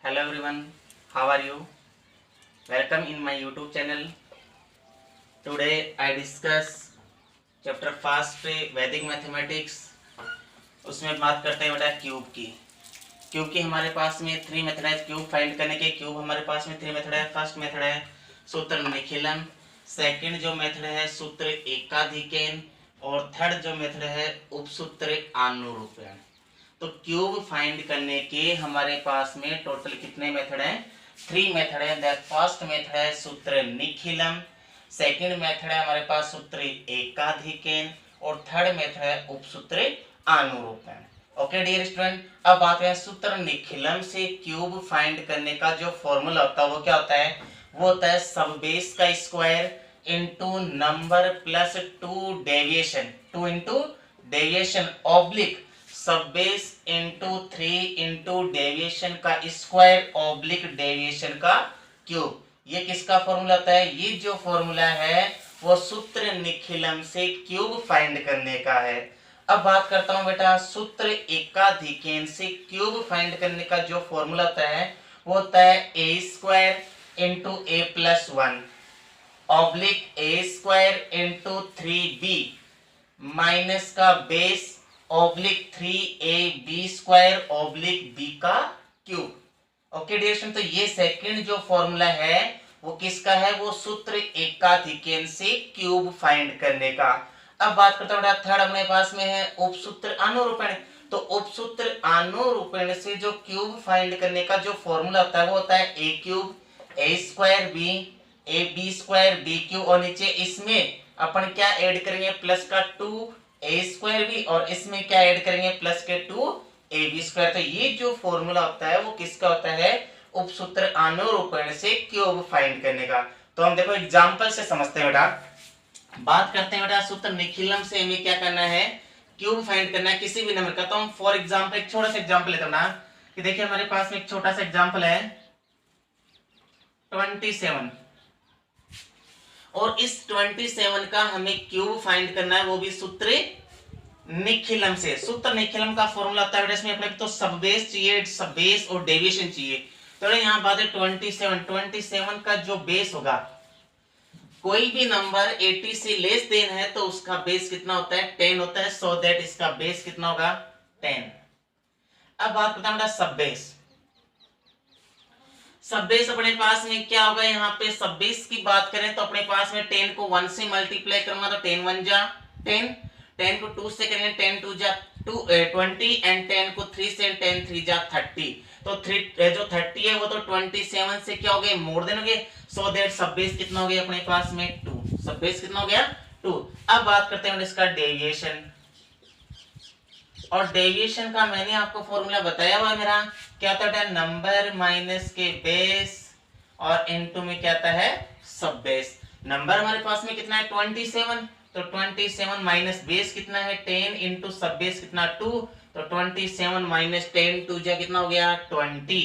Hello everyone, how are you? Welcome in my YouTube channel. Today I discuss chapter first वैदिक mathematics. उसमें बात करते हैं बेटा क्यूब की। क्यूब की हमारे पास में 3 मेथड है क्यूब फाइंड करने के। क्यूब हमारे पास में 3 मेथड है। फर्स्ट मेथड है सूत्र निखिलम, सेकंड जो मेथड है सूत्र एकाधिकेन, और थर्ड जो मेथड है उपसूत्र आनुरूपण। तो क्यूब फाइंड करने के हमारे पास में टोटल कितने मेथड हैं? 3 मेथड है। द फर्स्ट मेथड है सूत्र निखिलम, सेकंड मेथड है हमारे पास सूत्र एकाधिकेन, और थर्ड मेथड है उपसूत्र आनुरूपण। ओके डियर स्टूडेंट, अब बात करें सूत्र निखिलम से क्यूब फाइंड करने का जो फॉर्मूला होता है वो क्या होता है? वो होता है सब बेस का square into number plus 2 deviation, 2 into deviation oblique सब बेस इंटू 3 इंटू डेविएशन का स्क्वायर ऑब्लिक डेविएशन का क्यूब। ये किसका फॉर्मूला होता है? ये जो फॉर्मूला है वो सूत्र निखिलम से क्यूब फाइंड करने का है। अब बात करता हूं बेटा सूत्र एकाधिकेन से क्यूब फाइंड करने का जो फॉर्मूला होता है वो होता है a square into a plus 1 oblique a square into 3b minus का base oblique 3ab square oblique b का क्यूब। ओके डियर स्टूडेंट, तो ये सेकंड जो फॉर्मूला है वो किसका है? वो सूत्र एकाधिकेन से क्यूब फाइंड करने का। अब बात करता हूं थर्ड अपने पास में है उपसूत्र आनुरूपण। तो उपसूत्र आनुरूपण से जो क्यूब फाइंड करने का जो फॉर्मूला होता है वो होता है a cube a square b a b square b cube, और नीचे इसमें अपन क्या ऐड करेंगे? प्लस का 2 ए स्क्वायर बी, और इसमें क्या ऐड करेंगे? प्लस के 2 ए बी स्क्वायर। तो ये जो फॉर्मूला होता है वो किसका होता है? उपसूत्र आनुरूपण से क्यूब फाइंड करने का। तो हम देखो एग्जांपल से समझते हैं बेटा। बात करते हैं बेटा सूत्र निखिलम से हमें क्या करना है? क्यूब फाइंड करना है किसी भी नंबर का। तो हम फॉर एग्जांपल एक छोटा सा एग्जांपल लेते हैं ना, कि देखिए हमारे पास में एक छोटा सा एग्जांपल है 27, और इस 27 का हमें क्यूब फाइंड करना है, वो भी सूत्र निखिलम से। सूत्र निखिलम का फॉर्मूला होता है इसमें अपने तो सब बेस चाहिए, सब बेस और डेविएशन चाहिए। तो यहाँ बात है 27 का जो बेस होगा, कोई भी नंबर 80 से लेस देन है तो उसका बेस कितना होता है? 10 होता है। सो दैट इसका बेस कितना होगा? 10। अब बात करता हूं सब बेस। सब बेस अपने पास में क्या होगा? यहाँ पे सब बेस की बात करें तो अपने पास में 10 को 1 से मल्टीप्लाई करूंगा तो 10 1 जा 10, 10 को 2 से करेंगे 10 2 जा 20, एंड 10 को 3 से 10 3 जा 30। तो 3 जो 30 है वो तो 27 से क्या हो गए? मोर देन हो गए। सो दैट सब बेस कितना हो गया अपने पास में? 2। सब बेस कितना हो गया? 2। अब बात करते हैं इसका डेविएशन, और डेविएशन का मैंने आपको फॉर्मूला बताया हुआ है मेरा। क्या होता है? नंबर माइनस के बेस और इनटू में क्या आता है? सब बेस। नंबर हमारे पास में कितना है? 27, तो 27 माइनस बेस कितना है? 10 इंटू सब बेस कितना? 2, तो 27 माइनस 10 2 जा कितना हो गया? 20।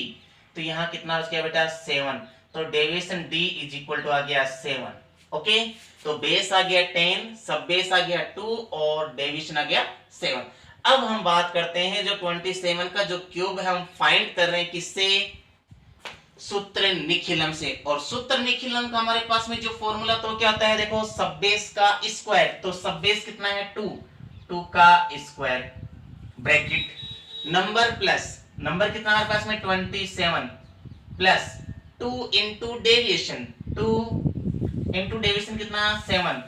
तो यहाँ कितना हो गया बेटा? 7। तो deviation d is equal to आ गया 7। ओके, तो बेस आ गया 10, सब बेस आ गया 2, और डेविएशन आ गया 7। अब हम बात करते हैं जो 27 का जो क्यूब है हम फाइंड कर रहे हैं किससे? सूत्र निखिलम से। और सूत्र निखिलम का हमारे पास में जो फॉर्मूला तो क्या होता है? देखो सब बेस का स्क्वायर, तो सब बेस कितना है? 2 का square bracket number plus number कितना हमारे पास में? 27 plus 2 into deviation, 2 into deviation कितना? 7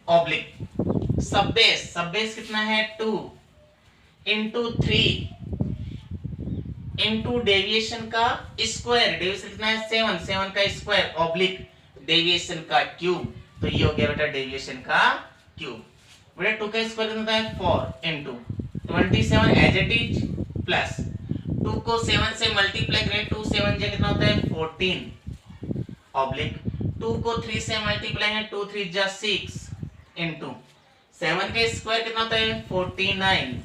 ऑब्लिक सब बेस कितना है? 2 इंटू 3 इंटू डेविएशन का स्क्वायर, डेविएशन कितना है? 7 का स्क्वायर ऑब्लिक डेविएशन का क्यूब। तो ये हो गया बेटा डेविएशन का क्यूब। बेटा 2 का स्क्वायर कितना है? 4 into 27 as it is plus 2 को 7 से मल्टीप्लाई करें, 2 7 जा कितना होता है? 14 ऑब्लिक 2 को 3 से मल्टीप्लाई है, 2 3 जा 6 इंटू 7 का स्क्वायर कितना होता है? 49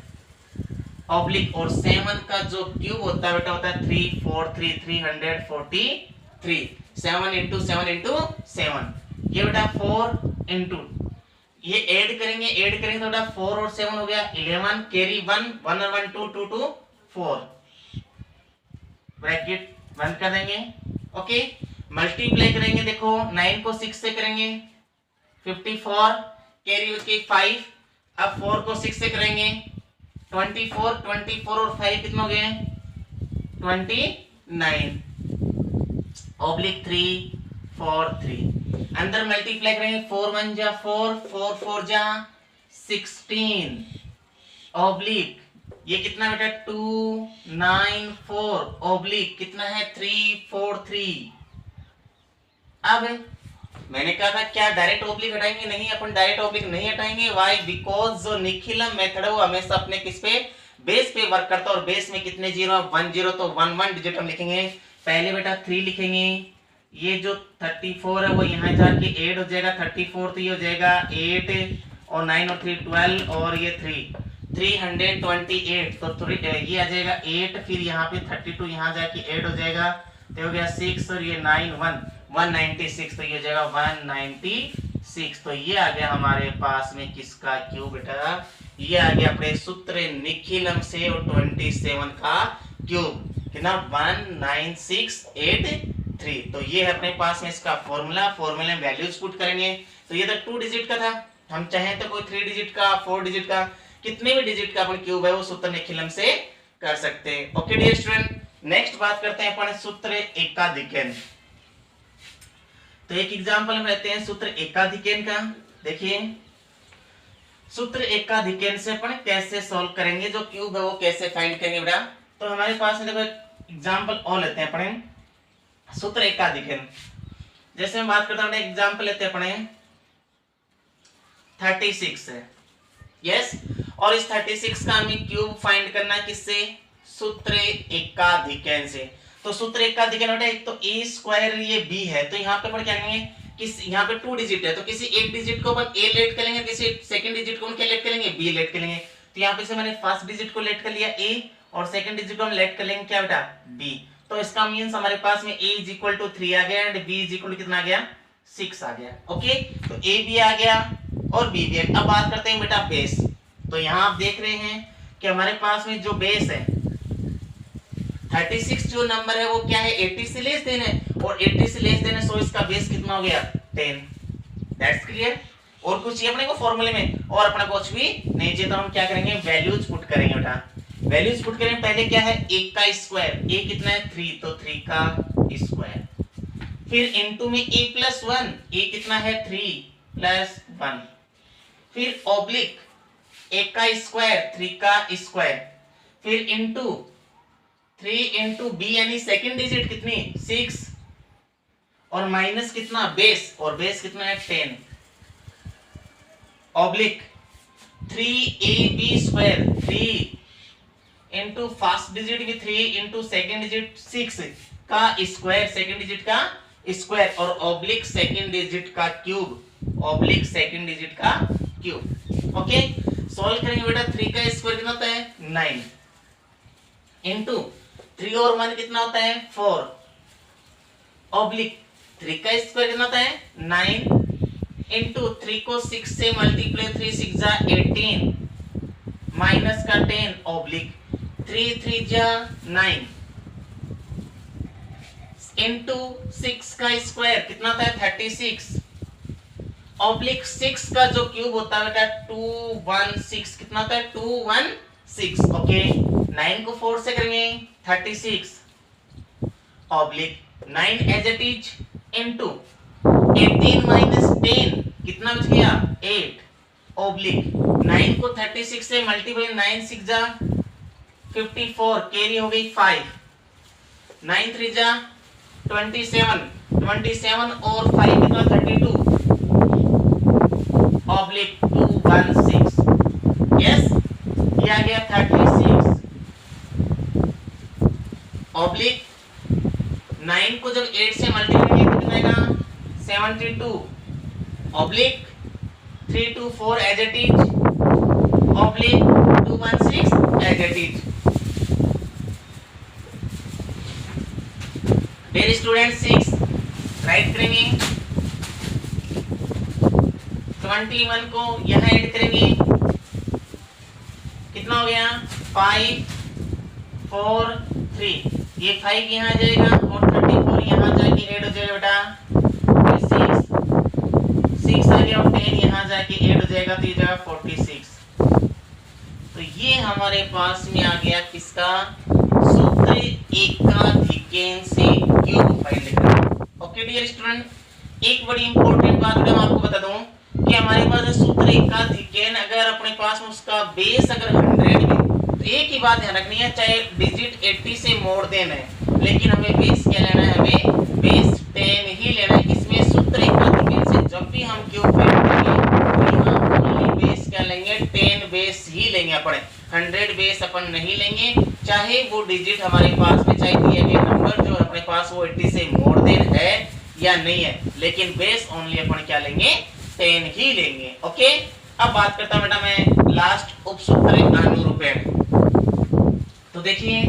ऑब्लिक, और 7 का जो क्यूब होता है बेटा होता है 3 4 3 343। 7 इंटू 7 इंटू 7, ये बेटा 4 इंटू ये ऐड करेंगे तो बेटा 4 और 7 हो गया 11, कैरी 1 1 और 1 2 2 2 4 ब्रैकेट बंद कर देंगे। ओके, मल्टीप्लाई करेंगे, देखो 9 को 6 से करेंगे 54, कैरी के 5, अब 4 को 6 से करेंगे 24, 24 और 5 कितना हो गए 29, ऑब्लिक 3 4 3, अंदर मल्टीप्लाई करेंगे 4 1 जा 4, 4 4 जा 16, ऑब्लिक ये कितना बेटा 2 9 4, ऑब्लिक कितना है 3 4 3। अब मैंने कहा था क्या डायरेक्ट ऑब्लिक हटाएंगे, नहीं अपन डायरेक्ट ऑब्लिक नहीं हटाएंगे। वाई, बिकॉज जो निखिलम मेथड है वो हमेशा अपने किस पे बेस पे वर्क करता है, और बेस में कितने जीरो है 1 0, तो 1 1 डिजिट हम लिखेंगे। पहले बेटा 3 लिखेंगे, ये जो 34 है वो यहाँ जाके 8 हो जाएगा, 34 तो ये हो जाएगा 8 और 9 और 3 12 और ये 328, तो ये आ जाएगा 8, फिर यहाँ पे 32 यहाँ जाके 8 हो जाएगा, तो हो गया 6 और ये 9 196, तो ये हो जाएगा 196। तो ये आ गया हमारे पास में किसका क्यूब बेटा, ये आ गया अपने सूत्र निखिलम से और 27 का क्यूब कितना 19683। तो ये है अपने पास में इसका फॉर्मूला में वैल्यूज पुट करेंगे। तो ये तो 2 डिजिट का था, हम चाहें तो कोई 3 डिजिट का 4 डिजिट का कितने भी डिजिट का अपन क्यूब है वो सूत्र निखिलम से कर सकते हैं। ओके डियर स्टूडेंट, नेक्स्ट बात करते हैं अपन सूत्र एकाधिकन। तो एक एग्जांपल हम लेते हैं सूत्र एकाधिकन का। देखिए सूत्र एकाधिकन से अपन कैसे सॉल्व करेंगे, जो क्यूब है वो कैसे फाइंड करेंगे बेटा। तो हमारे पास देखो एग्जांपल और लेते हैं अपने सूत्र एकाधिकन। जैसे हम बात करते हैं एग्जांपल लेते हैं अपने 36 है, यस, और इस 36 का हमें क्यूब फाइंड करना है किससे, सूत्र एकाधिकन से। तो सूत्र एकाधिकन बेटा एक तो a स्क्वायर ये b है, तो यहाँ पे अपन क्या करेंगे किस यहाँ पे 2 डिजिट है, तो किसी एक डिजिट को अपन a लेट कर लेंगे, किसी सेकंड डिजिट को हम क्या लेट कर लेंगे b लेट कर लेंगे। तो यहाँ पे से मैंने फर्स्ट डिजिट को लेट कर लिया a और सेकंड डिजिट को हम लेट कर लेंगे क्या बेटा b। तो इसका मींस हमारे पास में a = 3 आ गया एंड b = कितना आ गया 6 आ गया। ओके, तो a भी आ गया और b भी आ गया। अब बात करते हैं बेटा बेस। तो यहाँ आप देख रहे हैं कि हमारे पास में जो बेस है 36 जो नंबर है वो क्या है 80 से लेस देन है, और 80 से लेस देन है, सो इसका बेस कितना हो गया 10। That's clear. और कुछ ये अपने को फॉर्मूले में और अपना कुछ भी नहीं चाहिए, तो हम क्या करेंगे वैल्यूज पुट करेंगे बेटा। वैल्यूज पुट करेंगे, पहले क्या है a का स्क्वायर, a कितना है 3, तो 3 का स्क्वायर, फिर इनटू में a + 1, a कितना है 3 + 1, फिर ऑब्लिक a का स्क्वायर 3 का स्क्वायर, फिर इनटू 3 इंटू b यानी सेकंड डिजिट कितनी 6, और माइनस कितना बेस, और बेस कितना है 10, oblique 3ab² 3 into first digit की 3 इंटू सेकंड डिजिट 6 का स्क्वायर, सेकंड डिजिट का स्क्वायर, और ऑब्लिक सेकंड डिजिट का क्यूब, ऑब्लिक सेकंड डिजिट का क्यूब। ओके, सॉल्व करेंगे बेटा 3 का स्क्वायर कितना होता है 9 इंटू 3 और 1 कितना होता है 4, ऑब्लिक 3 का स्क्वायर कितना होता है 9 इंटू 3 को 6 से मल्टीप्लाई 3 6 जा 18 माइनस का 10, ऑब्लिक 3 3 जा 9 इंटू 6 का स्क्वायर कितना होता है 36, ऑब्लिक 6 का जो क्यूब होता है बेटा 216 कितना होता है 216। ओके, 9 को 4 से करेंगे 36, oblique 9 as it is into 18 minus 10 कितना बच गया 8, ऑब्लिक 9 को 36 से मल्टीप्लाई 9 6 जा 54, कैरी हो गई 5, 9 3 जा 27, 27 और 5 कितना 32, ऑब्लिक 216, यस, ये आ गया 36, ऑब्लिक 9 को जब 8 से मल्टीप्लाई करेंगे तो कितना आएगा 72, oblique 324 as it is, oblique 216 as it is. Dear student 6 right करेंगे, 21 को यहाँ ऐड करेंगे कितना हो गया 5 4 3, ये 5 यहाँ आ जाएगा और 34 यहाँ जाके ऐड हो जाएगा बेटा, 6 आ गया और 10 यहाँ जाके ऐड हो जाएगा तो ये जाएगा 46। तो ये हमारे पास में आ गया किसका सूत्र एकाधिकेन से क्यूब फाइंड करना। ओके डियर स्टूडेंट, एक बड़ी इंपॉर्टेंट बात मैं आपको बता दूं कि हमारे पास सूत्र एकाधिकेन अगर अपने पास में उसका बेस अगर 100 है तो एक ही बात ध्यान रखनी है, चाहे डिजिट 80 से मोड़ देना है, लेकिन हमें बेस क्या लेना है, हमें बेस 10 ही लेना है। इसमें सूत्र एकाधिकेन से जब भी हम क्यूब फाइंड करेंगे तो यहाँ ओनली बेस क्या लेंगे, 10 बेस ही लेंगे अपन, 100 बेस अपन नहीं लेंगे, चाहे वो डिजिट हमारे पास में चाहे दिया गया नंबर जो अपने पास वो 80 से मोड़ देन है या नहीं है, लेकिन बेस ओनली अपन क्या लेंगे, 10 ही लेंगे। ओके, अब बात करता हूं बेटा मैं लास्ट उपसूत्र अनुरूपण। तो देखिए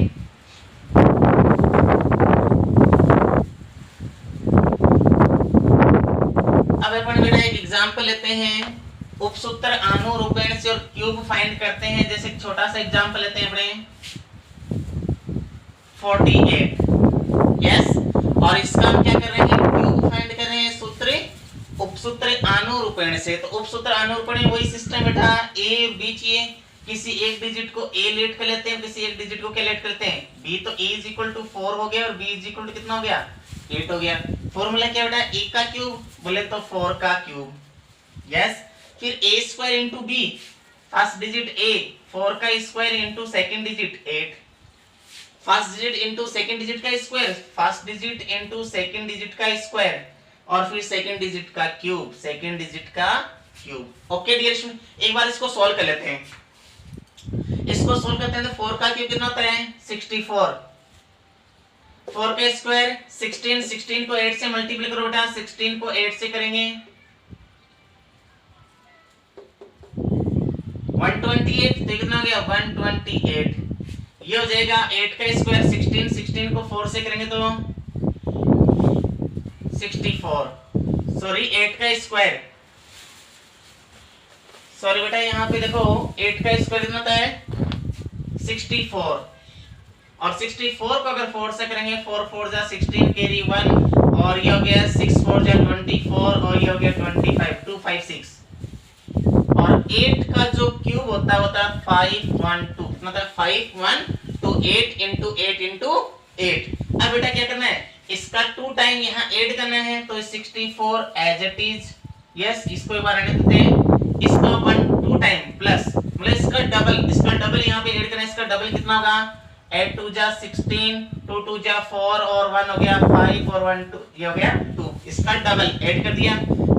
अब अपन बेटा एक एग्जांपल लेते हैं, उपसूत्र अनुरूपण से और क्यूब फाइंड करते हैं। जैसे एक छोटा सा एग्जांपल लेते हैं अपने 48, यस, और इसका हम क्या कर रहे हैं, क्यूब फाइंड कर रहे हैं सूत्र उपसूत्र अनुरूपण से। तो उपसूत्र अनुरूपण में वही सिस्टम बेटा, ए बी चाहिए, किसी एक डिजिट को ए लेट कर लेते हैं, किसी एक डिजिट को क्या लेट करते हैं, बी। तो a इज इक्वल टू 4 हो गया और b इज इक्वल टू कितना हो गया, 8 हो गया। फॉर्मूला क्या बेटा, a का क्यूब बोले तो 4 का क्यूब, यस। फिर a square into b, first digit a, 4 का square into second digit 8, first digit into second digit का square, first digit into second digit का स्क्वायर, और फिर सेकंड डिजिट का क्यूब, सेकंड डिजिट का क्यूब। ओके डियर स्टूडेंट, एक बार इसको सॉल्व कर लेते हैं। इसको सॉल्व करते हैं तो 4 का क्यूब कितना होता है, 64, 4 का स्क्वायर 16, 16 को 8 से मल्टीप्लाई करो बेटा, 16 को 8 से करेंगे 128, तो कितना हो गया 128, ये हो जाएगा 8 का स्क्वायर 16, 16 को 4 से करेंगे तो 64, सॉरी 8 का स्क्वायर, सॉरी बेटा यहाँ पे देखो 8 का स्क्वायर कितना होता है 64, और 64 को अगर 4 से करेंगे 4 4 जा 16 कैरी 1, और ये हो गया 6 4 जा 24, और ये हो गया 25 256, और 8 का जो क्यूब होता है 512, मतलब 512 into 8 into 8। अब बेटा क्या करना है, इसका 2 टाइम यहाँ ऐड करना है, तो 64 एज इट इज, यस, इसको एक बार रहने देते हैं, इसका 2 टाइम प्लस मतलब इसका डबल यहाँ पे ऐड करना है, इसका डबल कितना होगा 8 2 जा 16, 2 2 जा 4 और 1 हो गया 5 और 1 2, ये हो गया 2, इसका डबल ऐड कर दिया।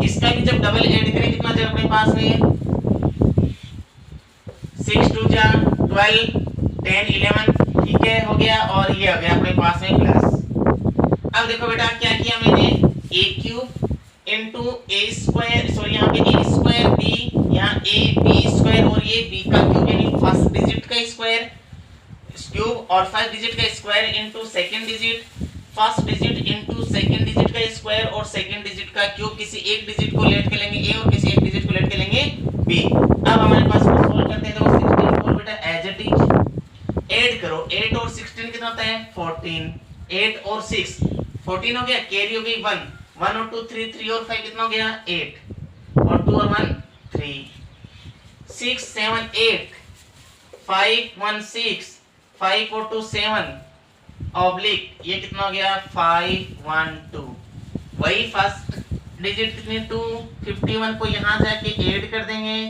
इसका भी जब डबल ऐड करें कितना जाएगा अपने पास में, 6 2 जा 12, 10 11, ठीक है हो गया, और ये हो गया अपने पास में प्लस। अब देखो बेटा क्या किया मैंने, a cube into A square, sorry यहाँ पे a स्क्वायर b, यहाँ a b स्क्वायर, और ये b का क्यूब यानी फर्स्ट डिजिट का स्क्वायर क्यूब, और फर्स्ट डिजिट का square into second digit, first digit into second digit का स्क्वायर और सेकंड डिजिट का क्यूब, किसी एक डिजिट को लेट के लेंगे a और किसी एक डिजिट को लेट के लेंगे b। अब हमारे पास को सॉल्व करते हैं, तो 64 बेटा एज इट इज ऐड करो, 8 और 16 कितना होता है 14, 8 और 6 14 हो गया, कैरी हो गई 1, 1 और 2 3, 3 और 5 कितना हो गया 8, और 2 और 1 3, 6 7 8, 5 1 6, 5 और 2 7, ऑब्लिक ये कितना हो गया 5 1 2, वही फर्स्ट डिजिट कितनी 2, 51 को यहाँ जाके ऐड कर देंगे,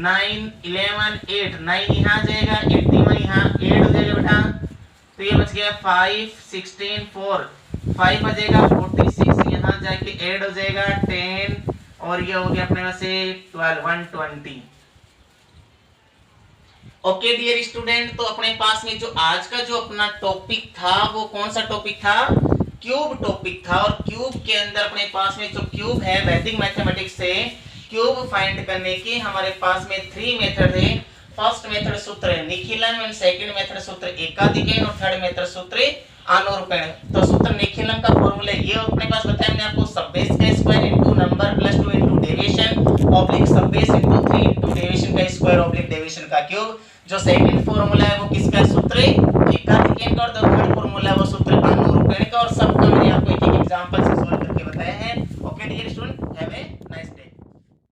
9 11 8, 9 यहाँ जाएगा 81 यहाँ ऐड हो जाएगा बेटा, तो ये बच गया 5 16 4, 5 बचेगा 46 यहाँ जाके ऐड हो जाएगा 10, और ये हो गया अपने पास से 12 120। ओके डियर स्टूडेंट, तो अपने पास में जो आज का जो अपना टॉपिक था वो कौन सा टॉपिक था, क्यूब टॉपिक था। और क्यूब के अंदर अपने पास में जो क्यूब है वैदिक मैथमेटिक्स से क्यूब फाइंड करने के हमारे पास में 3 मेथड है। फर्स्ट मेथड सूत्र निखिलम एंड सेकंड मेथड सूत्र एकाधिकरण और थर्ड मेथड सूत्र अनुरूपण। तो सूत्र निखिलम का फॉर्मूला ये अपने पास बताया मैंने आपको, सब बेस का square into number plus 2 into deviation oblique सब बेस इनटू 3 इनटू डेविएशन का स्क्वायर ऑब्लिक डेविएशन का क्यूब। जो सेकंड फॉर्मूला है वो किसका, सूत्र एकाधिकरण का, और जो थर्ड फॉर्मूला है वो सूत्र अनुरूपण का, और सबका मैंने आपको एक एक एग्जांपल से सॉल्व करके बताया है। Okay dear student, have A